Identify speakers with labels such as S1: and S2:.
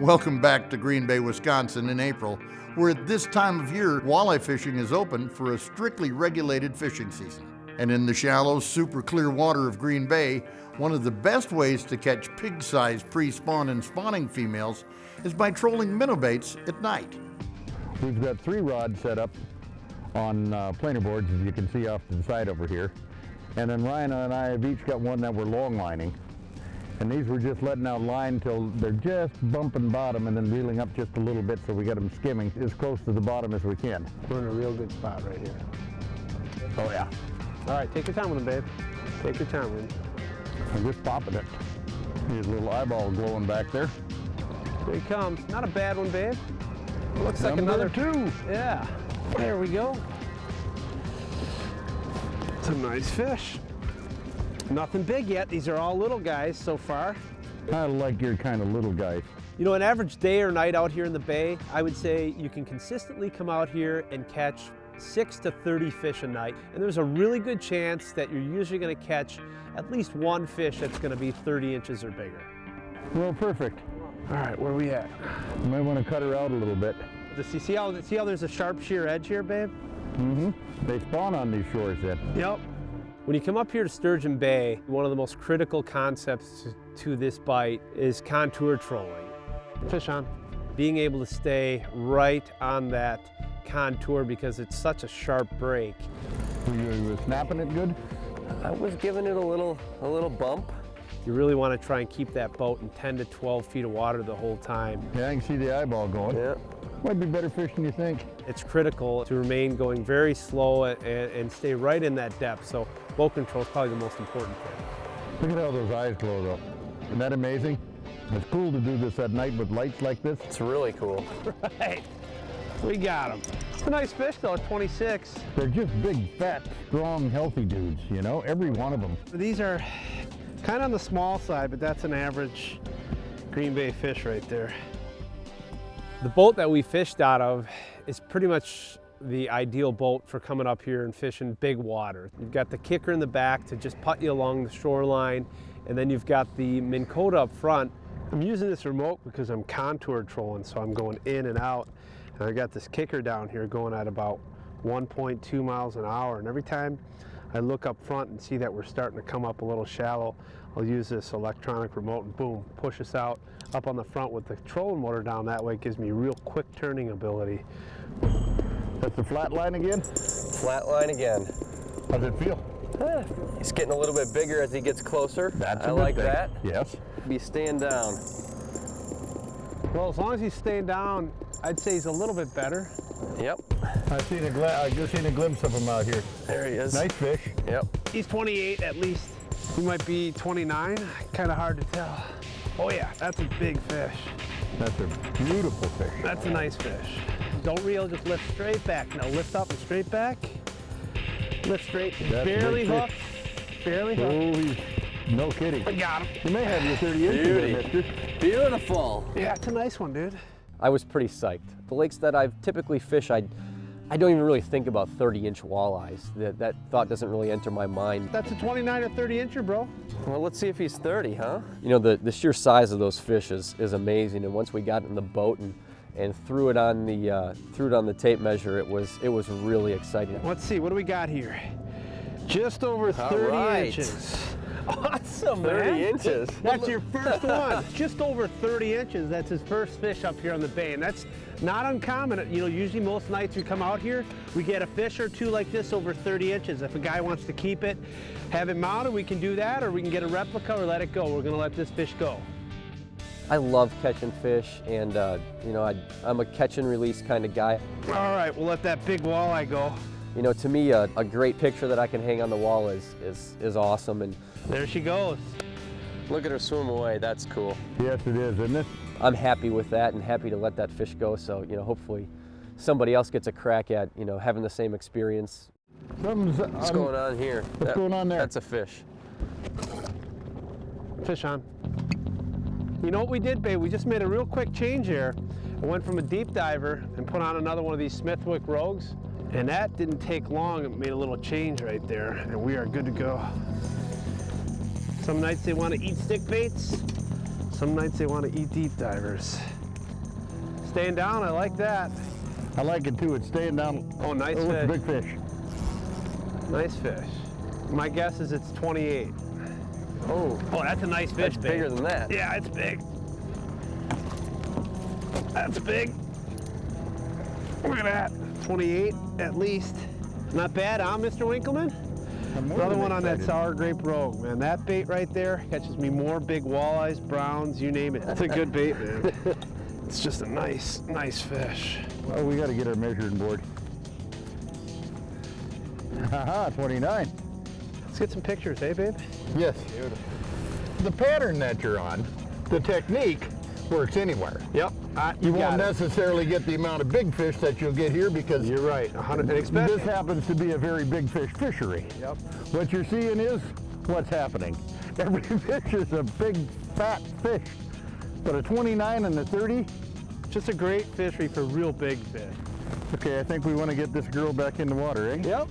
S1: Welcome back to Green Bay, Wisconsin in April, where at this time of year, walleye fishing is open for a strictly regulated fishing season. And in the shallow, super clear water of Green Bay, one of the best ways to catch pig-sized pre-spawn and spawning females is by trolling minnow baits at night.
S2: We've got 3 rods set up on planer boards, as you can see off to the side over here. And then Ryan and I have each got one that we're long lining. And these we're just letting out line till they're just bumping bottom and then reeling up just a little bit so we get them skimming as close to the bottom as we can.
S3: We're in a real good spot right here.
S2: Oh yeah.
S3: All right, take your time with them, babe. Take your time with them.
S2: I'm just popping it. His little eyeball glowing back there.
S3: Here he comes. Not a bad one, babe. Looks like
S2: Number
S3: another
S2: 2.
S3: Yeah. There we go. It's a nice fish. Nothing big yet. These are all little guys so far.
S2: Kind of like your kind of little guys.
S3: You know, an average day or night out here in the bay, I would say you can consistently come out here and catch 6 to 30 fish a night. And there's a really good chance that you're usually going to catch at least one fish that's going to be 30 inches or bigger.
S2: Well, perfect.
S3: All right, where are we at?
S2: You might want to cut her out a little bit.
S3: See how there's a sharp sheer edge here, babe?
S2: Mm-hmm. They spawn on these shores then.
S3: Yep. When you come up here to Sturgeon Bay, one of the most critical concepts to this bite is contour trolling. Fish on. Being able to stay right on that contour because it's such a sharp break.
S2: You were snapping it good?
S4: I was giving it a little bump.
S3: You really want to try and keep that boat in 10 to 12 feet of water the whole time.
S2: Yeah, I can see the eyeball going.
S4: Yeah.
S2: Might be better fish than you think.
S3: It's critical to remain going very slow and stay right in that depth. So boat control is probably the most important thing.
S2: Look at how those eyes glow though. Isn't that amazing? It's cool to do this at night with lights like this.
S4: It's really cool.
S3: Right. We got him. It's a nice fish though, 26.
S2: They're just big, fat, strong, healthy dudes, you know, every one of them.
S3: These are kind of on the small side, but that's an average Green Bay fish right there. The boat that we fished out of is pretty much the ideal boat for coming up here and fishing big water. You've got the kicker in the back to just putt you along the shoreline, and then you've got the Minn Kota up front. I'm using this remote because I'm contour trolling, so I'm going in and out. And I got this kicker down here going at about 1.2 miles an hour, and every time I look up front and see that we're starting to come up a little shallow, I'll use this electronic remote and boom, push us out up on the front with the trolling motor down. That way it gives me real quick turning ability.
S2: That's the flat line again?
S4: Flat line again.
S2: How does it feel?
S4: He's getting a little bit bigger as he gets closer.
S2: That's
S4: I like that.
S2: Yes.
S4: Be staying down.
S3: Well, as long as he's staying down, I'd say he's a little bit better.
S4: Yep.
S2: I just seen a glimpse of him out here.
S4: There he is.
S2: Nice fish.
S4: Yep.
S3: He's 28 at least. He might be 29. Kind of hard to tell. Oh yeah, that's a big fish.
S2: That's a beautiful fish.
S3: That's a nice fish. Don't reel, just lift straight back. Now lift up and straight back. Lift straight.
S2: That's
S3: Barely
S2: a big
S3: hooked. Barely hooked.
S2: Oh, no kidding.
S3: I got him.
S2: You may have your 30 inches there, mister.
S4: Beautiful.
S3: Yeah, it's a nice one, dude.
S4: I was pretty psyched. The lakes that I've typically fished, I don't even really think about 30-inch walleyes. That thought doesn't really enter my mind.
S3: That's a 29 or 30 incher, bro.
S4: Well, let's see if he's 30, huh? You know, the sheer size of those fish is amazing. And once we got in the boat and threw it on the tape measure, it was really exciting.
S3: Let's see, what do we got here? Just over 30 inches. Awesome,
S4: 30
S3: man.
S4: inches.
S3: That's your first one. Just over 30 inches. That's his first fish up here on the bay, and that's not uncommon. You know, usually most nights we come out here, we get a fish or two like this over 30 inches. If a guy wants to keep it, have it mounted, we can do that, or we can get a replica or let it go. We're gonna let this fish go.
S4: I love catching fish, and you know, I'm a catch and release kind of guy.
S3: All right, we'll let that big walleye go.
S4: You know, to me, a great picture that I can hang on the wall is awesome. And
S3: there she goes.
S4: Look at her swim away. That's cool.
S2: Yes, it is, isn't it?
S4: I'm happy with that and happy to let that fish go. So, you know, hopefully somebody else gets a crack at, you know, having the same experience.
S2: What's
S4: going on here?
S2: What's going on there?
S4: That's a fish.
S3: Fish on. You know what we did, babe? We just made a real quick change here. I went from a deep diver and put on another one of these Smithwick Rogues. And that didn't take long. It made a little change right there, and we are good to go. Some nights they want to eat stick baits. Some nights they want to eat deep divers. Staying down, I like that.
S2: I like it too. It's staying down.
S3: Oh, nice
S2: it's a
S3: fish.
S2: big fish.
S3: Nice fish. My guess is it's 28. Oh, that's a nice fish,
S4: That's bigger than that.
S3: Yeah, it's big. That's big. Look at that. 28 at least. Not bad, huh, Mr. Winkleman? Another one on that sour grape rogue, man. That bait right there catches me more big walleyes, browns, you name it. That's a good bait, man. It's just a nice, nice fish.
S2: Well, we got to get our measuring board. Haha, 29.
S3: Let's get some pictures, eh, babe?
S2: Yes. The pattern that you're on, the technique, works anywhere.
S3: Yep.
S2: You won't
S3: got it.
S2: necessarily get the amount of big fish that you'll get here because
S3: You're right. 100.
S2: this happens to be a very big fish fishery.
S3: Yep.
S2: What you're seeing is what's happening. Every fish is a big, fat fish. But a 29 and a 30,
S3: Just a great fishery for real big fish.
S2: okay, I think we want to get this girl back in the water, eh?
S3: Yep.